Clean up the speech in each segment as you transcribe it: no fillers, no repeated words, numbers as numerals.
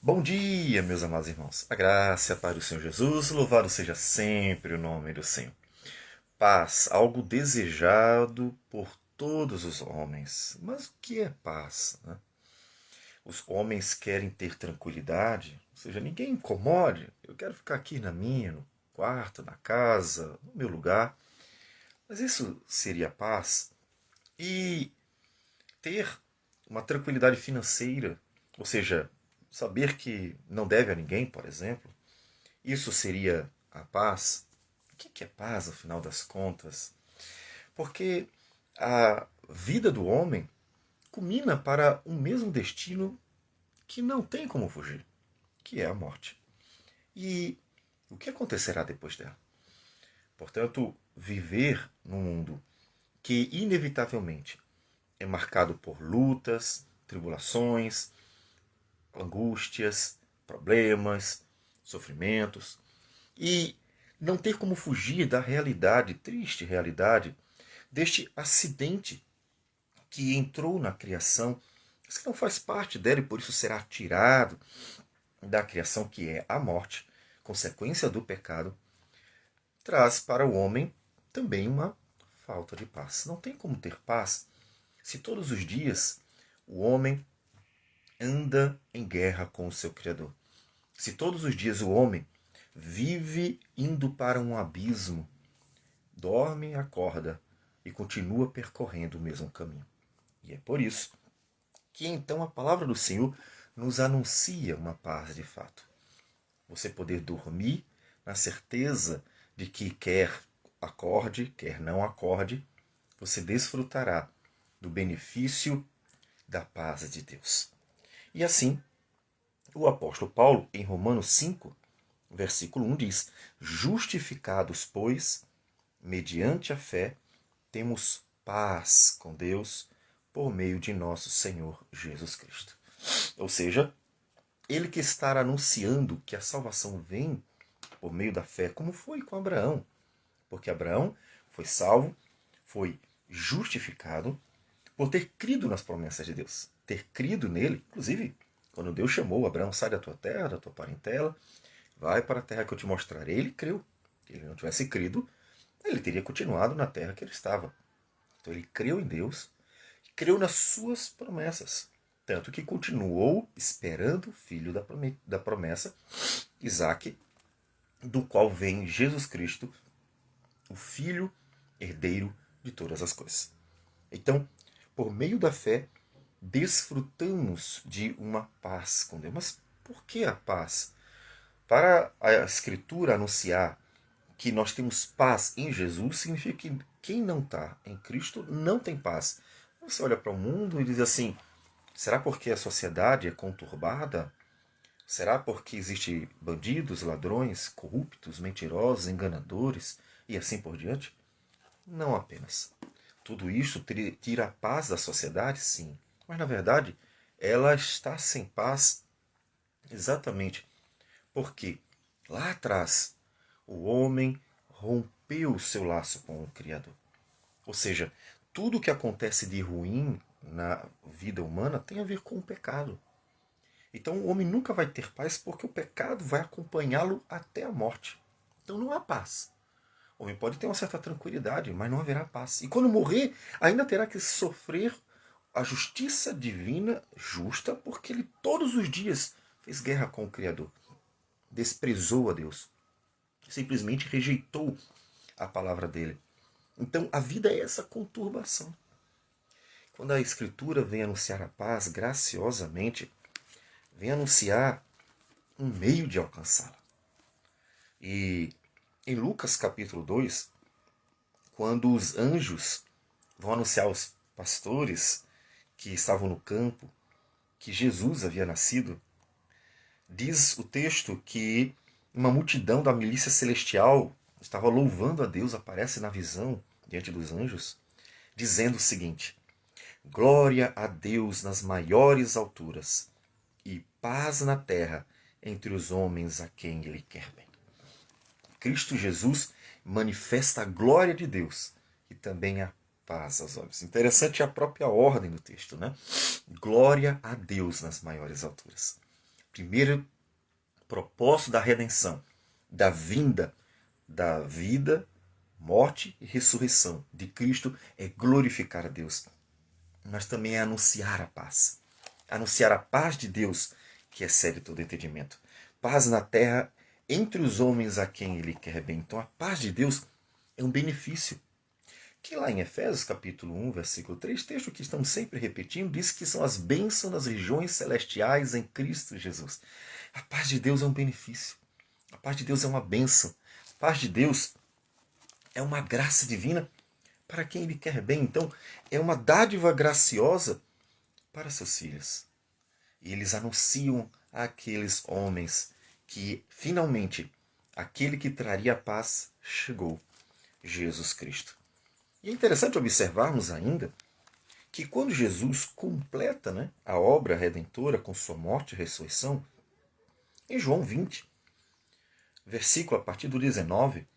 Bom dia, meus amados irmãos. A graça e a paz do Senhor Jesus, louvado seja sempre o nome do Senhor. Paz, algo desejado por todos os homens. Mas o que é paz, né? Os homens querem ter tranquilidade, ou seja, ninguém incomode. Eu quero ficar aqui na minha, no quarto, na casa, no meu lugar. Mas isso seria paz? E ter uma tranquilidade financeira, ou seja, saber que não deve a ninguém, por exemplo, isso seria a paz? O que é paz, afinal das contas? Porque a vida do homem culmina para um mesmo destino que não tem como fugir, que é a morte. E o que acontecerá depois dela? Portanto, viver num mundo que inevitavelmente é marcado por lutas, tribulações, angústias, problemas, sofrimentos, e não ter como fugir da realidade, triste realidade, deste acidente que entrou na criação, mas que não faz parte dela e por isso será tirado da criação, que é a morte, consequência do pecado, traz para o homem também uma falta de paz. Não tem como ter paz se todos os dias o homem anda em guerra com o seu Criador. Se todos os dias o homem vive indo para um abismo, dorme, acorda e continua percorrendo o mesmo caminho. E é por isso que então a palavra do Senhor nos anuncia uma paz de fato. Você poder dormir na certeza de que quer acorde, quer não acorde, você desfrutará do benefício da paz de Deus. E assim, o apóstolo Paulo, em Romanos 5, versículo 1 diz: Justificados, pois, mediante a fé, temos paz com Deus por meio de nosso Senhor Jesus Cristo. Ou seja, ele que está anunciando que a salvação vem por meio da fé, como foi com Abraão. Porque Abraão foi salvo, foi justificado por ter crido nas promessas de Deus. Ter crido nele, inclusive, quando Deus chamou Abraão, sai da tua terra, da tua parentela, vai para a terra que eu te mostrarei, ele creu. Se ele não tivesse crido, ele teria continuado na terra que ele estava. Então ele creu em Deus, creu nas suas promessas. Tanto que continuou esperando o filho da promessa, Isaac, do qual vem Jesus Cristo, o filho herdeiro de todas as coisas. Então, por meio da fé, desfrutamos de uma paz com Deus. Mas por que a paz? Para a Escritura anunciar que nós temos paz em Jesus, significa que quem não está em Cristo não tem paz. Você olha para o mundo e diz assim: será porque a sociedade é conturbada? Será porque existem bandidos, ladrões, corruptos, mentirosos, enganadores e assim por diante? Não apenas. Tudo isso tira a paz da sociedade? Sim. Mas na verdade, ela está sem paz exatamente porque lá atrás o homem rompeu o seu laço com o Criador. Ou seja, tudo que acontece de ruim na vida humana tem a ver com o pecado. Então o homem nunca vai ter paz porque o pecado vai acompanhá-lo até a morte. Então não há paz. O homem pode ter uma certa tranquilidade, mas não haverá paz. E quando morrer, ainda terá que sofrer a justiça divina justa, porque ele todos os dias fez guerra com o Criador. Desprezou a Deus. Simplesmente rejeitou a palavra dele. Então a vida é essa conturbação. Quando a Escritura vem anunciar a paz graciosamente, vem anunciar um meio de alcançá-la. E em Lucas capítulo 2, quando os anjos vão anunciar aos pastores que estavam no campo que Jesus havia nascido, diz o texto que uma multidão da milícia celestial estava louvando a Deus, aparece na visão diante dos anjos, dizendo o seguinte: Glória a Deus nas maiores alturas e paz na terra entre os homens a quem Ele quer bem. Cristo Jesus manifesta a glória de Deus e também a paz aos homens. Interessante a própria ordem do texto, né? Glória a Deus nas maiores alturas. Primeiro propósito da redenção, da vinda, da vida, morte e ressurreição de Cristo é glorificar a Deus, mas também é anunciar a paz. Anunciar a paz de Deus, que excede todo entendimento. Paz na terra entre os homens a quem Ele quer bem. Então a paz de Deus é um benefício. Que lá em Efésios capítulo 1, versículo 3, texto que estamos sempre repetindo, diz que são as bênçãos nas regiões celestiais em Cristo Jesus. A paz de Deus é um benefício. A paz de Deus é uma bênção. A paz de Deus é uma graça divina para quem Ele quer bem. Então, é uma dádiva graciosa para seus filhos. E eles anunciam àqueles homens que, finalmente, aquele que traria a paz chegou, Jesus Cristo. E é interessante observarmos ainda que quando Jesus completa, a obra redentora com sua morte e ressurreição, em João 20, versículo a partir do 19,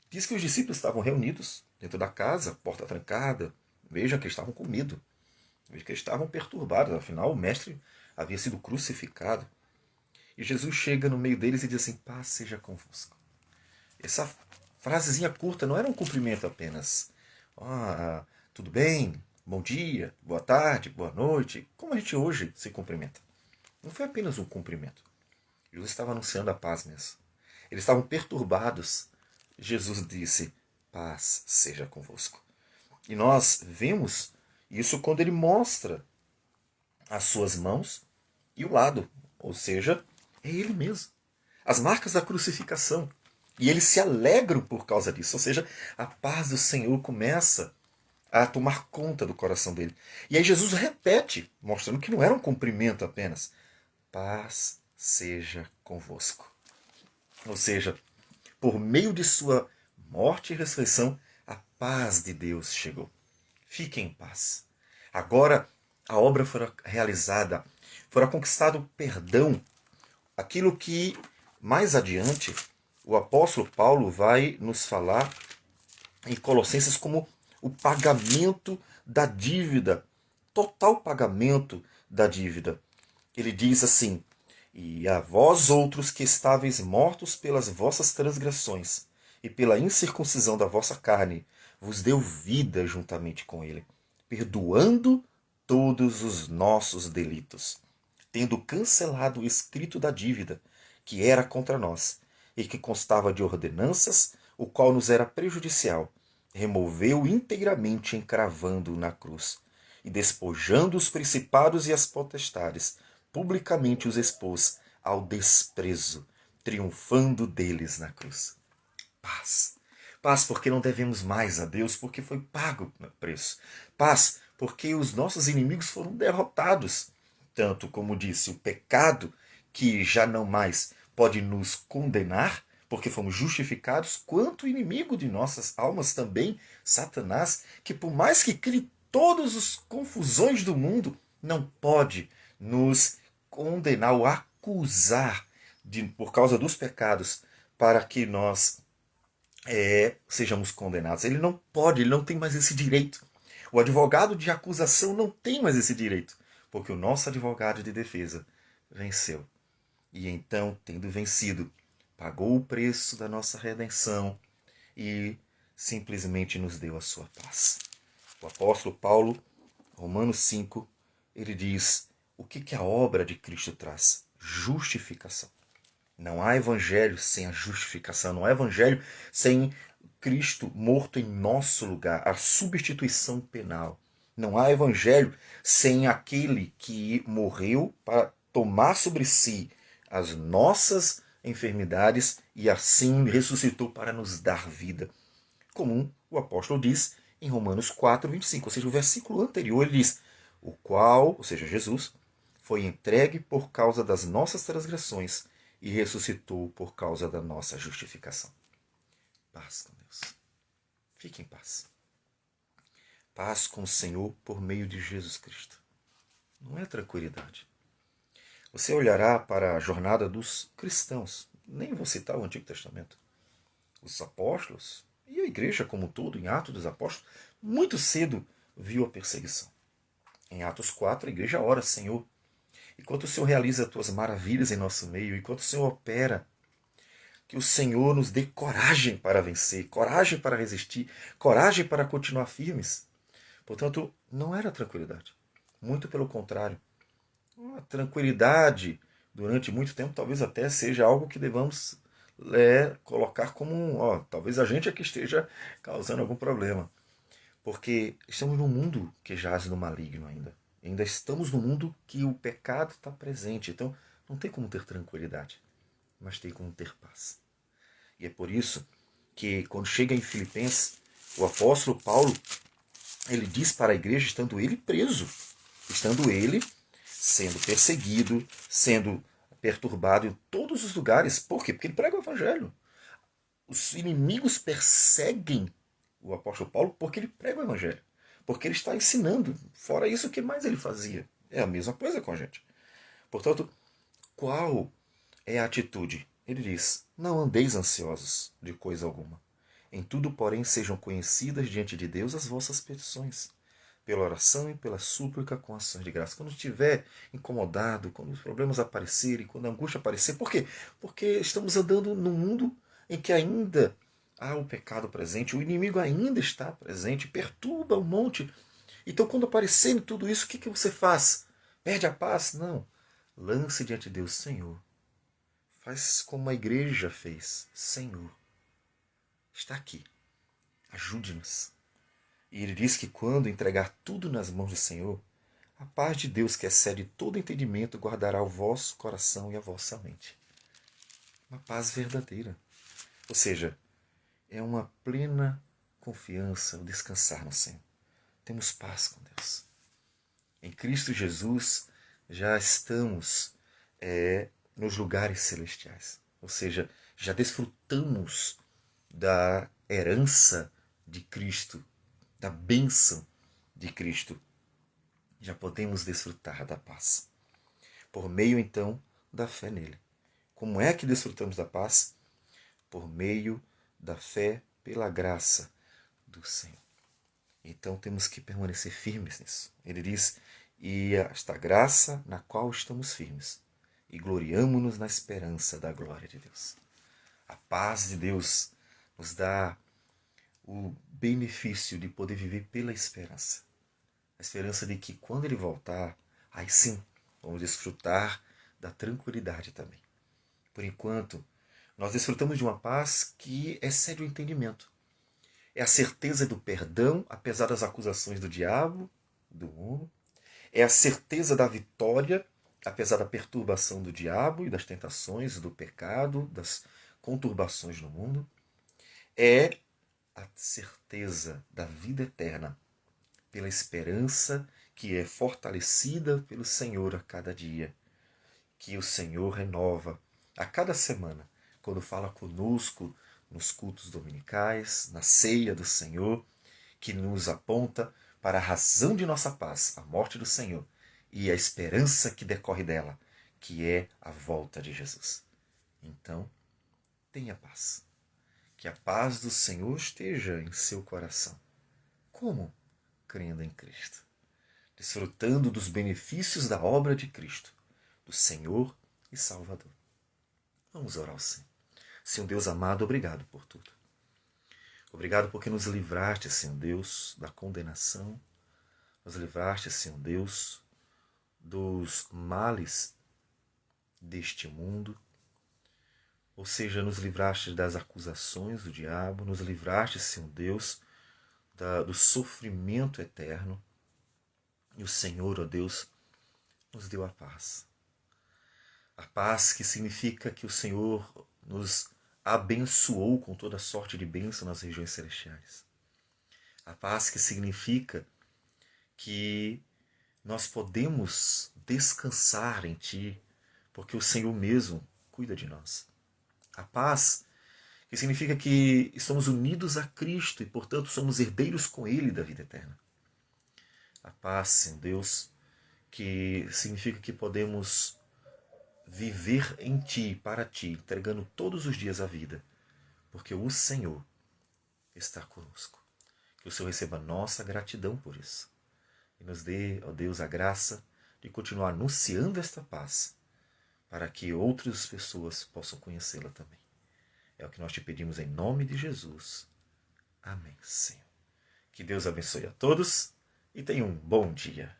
diz que os discípulos estavam reunidos dentro da casa, porta trancada. Veja que eles estavam com medo. Veja que eles estavam perturbados. Afinal, o mestre havia sido crucificado. E Jesus chega no meio deles e diz assim: paz seja convosco. Essa frasezinha curta não era um cumprimento apenas. Tudo bem? Bom dia, boa tarde, boa noite. Como a gente hoje se cumprimenta. Não foi apenas um cumprimento. Jesus estava anunciando a paz mesmo. Eles estavam perturbados. Jesus disse: paz seja convosco. E nós vemos isso quando ele mostra as suas mãos e o lado. Ou seja, é ele mesmo. As marcas da crucificação. E eles se alegram por causa disso. Ou seja, a paz do Senhor começa a tomar conta do coração dele. E aí Jesus repete, mostrando que não era um cumprimento apenas. Paz seja convosco. Ou seja, por meio de sua morte e ressurreição, a paz de Deus chegou. Fiquem em paz. Agora a obra fora realizada, fora conquistado o perdão, aquilo que mais adiante o apóstolo Paulo vai nos falar em Colossenses como o pagamento da dívida, total pagamento da dívida. Ele diz assim: e a vós outros que estáveis mortos pelas vossas transgressões e pela incircuncisão da vossa carne, vos deu vida juntamente com ele, perdoando todos os nossos delitos, tendo cancelado o escrito da dívida que era contra nós, e que constava de ordenanças, o qual nos era prejudicial, removeu inteiramente encravando-o na cruz, e despojando os principados e as potestades, publicamente os expôs ao desprezo, triunfando deles na cruz. Paz. Paz porque não devemos mais a Deus, porque foi pago o preço. Paz porque os nossos inimigos foram derrotados. Tanto, como disse, o pecado, que já não mais pode nos condenar, porque fomos justificados, quanto o inimigo de nossas almas também, Satanás, que por mais que crie todas as confusões do mundo, não pode nos condenar ou acusar por causa dos pecados, para que nós sejamos condenados. Ele não pode, ele não tem mais esse direito. O advogado de acusação não tem mais esse direito, porque o nosso advogado de defesa venceu. E então, tendo vencido, pagou o preço da nossa redenção e simplesmente nos deu a sua paz. O apóstolo Paulo, Romanos 5, ele diz: o que a obra de Cristo traz? Justificação. Não há evangelho sem a justificação, não há evangelho sem Cristo morto em nosso lugar, a substituição penal. Não há evangelho sem aquele que morreu para tomar sobre si as nossas enfermidades e assim ressuscitou para nos dar vida. Como o apóstolo diz em Romanos 4, 25, ou seja, o versículo anterior ele diz: o qual, ou seja, Jesus, foi entregue por causa das nossas transgressões e ressuscitou por causa da nossa justificação. Paz com Deus. Fique em paz. Paz com o Senhor por meio de Jesus Cristo. Não é tranquilidade. Você olhará para a jornada dos cristãos, nem vou citar o Antigo Testamento, os apóstolos e a igreja como um todo, em Atos dos Apóstolos, muito cedo viu a perseguição. Em Atos 4, a igreja ora: Senhor, enquanto o Senhor realiza as tuas maravilhas em nosso meio, enquanto o Senhor opera, que o Senhor nos dê coragem para vencer, coragem para resistir, coragem para continuar firmes. Portanto, não era tranquilidade. Muito pelo contrário. A tranquilidade durante muito tempo talvez até seja algo que devamos colocar como talvez a gente aqui esteja causando algum problema. Porque estamos num mundo que jaz no maligno ainda. Ainda estamos num mundo que o pecado está presente. Então não tem como ter tranquilidade, mas tem como ter paz. E é por isso que quando chega em Filipenses, o apóstolo Paulo, ele diz para a igreja, estando ele preso, estando ele sendo perseguido, sendo perturbado em todos os lugares. Por quê? Porque ele prega o evangelho. Os inimigos perseguem o apóstolo Paulo porque ele prega o evangelho. Porque ele está ensinando. Fora isso, o que mais ele fazia? É a mesma coisa com a gente. Portanto, qual é a atitude? Ele diz: não andeis ansiosos de coisa alguma. Em tudo, porém, sejam conhecidas diante de Deus as vossas petições, pela oração e pela súplica com ações de graça. Quando estiver incomodado, quando os problemas aparecerem, quando a angústia aparecer, por quê? Porque estamos andando num mundo em que ainda há o pecado presente, o inimigo ainda está presente, perturba um monte. Então, quando aparecer tudo isso, o que você faz? Perde a paz? Não. Lance diante de Deus: Senhor, faz como a igreja fez. Senhor, está aqui. Ajude-nos. E ele diz que quando entregar tudo nas mãos do Senhor, a paz de Deus, que excede todo entendimento, guardará o vosso coração e a vossa mente. Uma paz verdadeira. Ou seja, é uma plena confiança, o descansar no Senhor. Temos paz com Deus. Em Cristo Jesus já estamos nos lugares celestiais. Ou seja, já desfrutamos da herança de Cristo, da bênção de Cristo. Já podemos desfrutar da paz. Por meio, então, da fé nele. Como é que desfrutamos da paz? Por meio da fé pela graça do Senhor. Então temos que permanecer firmes nisso. Ele diz: e esta graça na qual estamos firmes, e gloriamo-nos na esperança da glória de Deus. A paz de Deus nos dá o benefício de poder viver pela esperança. A esperança de que quando ele voltar, aí sim, vamos desfrutar da tranquilidade também. Por enquanto, nós desfrutamos de uma paz que excede o entendimento. É a certeza do perdão, apesar das acusações do diabo, do mundo. É a certeza da vitória, apesar da perturbação do diabo e das tentações, do pecado, das conturbações no mundo. É a certeza da vida eterna, pela esperança que é fortalecida pelo Senhor a cada dia, que o Senhor renova a cada semana, quando fala conosco nos cultos dominicais, na ceia do Senhor, que nos aponta para a razão de nossa paz, a morte do Senhor, e a esperança que decorre dela, que é a volta de Jesus. Então, tenha paz. Que a paz do Senhor esteja em seu coração. Como? Crendo em Cristo, desfrutando dos benefícios da obra de Cristo, do Senhor e Salvador. Vamos orar ao Senhor. Senhor Deus amado, obrigado por tudo. Obrigado porque nos livraste, Senhor Deus, da condenação. Nos livraste, Senhor Deus, dos males deste mundo. Ou seja, nos livraste das acusações do diabo. Nos livraste, Senhor Deus, do sofrimento eterno. E o Senhor, ó Deus, nos deu a paz. A paz que significa que o Senhor nos abençoou com toda sorte de bênção nas regiões celestiais. A paz que significa que nós podemos descansar em Ti, porque o Senhor mesmo cuida de nós. A paz que significa que estamos unidos a Cristo e, portanto, somos herdeiros com Ele da vida eterna. A paz, Senhor Deus, que significa que podemos viver em Ti, para Ti, entregando todos os dias a vida, porque o Senhor está conosco. Que o Senhor receba nossa gratidão por isso. E nos dê, ó Deus, a graça de continuar anunciando esta paz, para que outras pessoas possam conhecê-la também. É o que nós te pedimos em nome de Jesus. Amém, Senhor. Que Deus abençoe a todos e tenha um bom dia.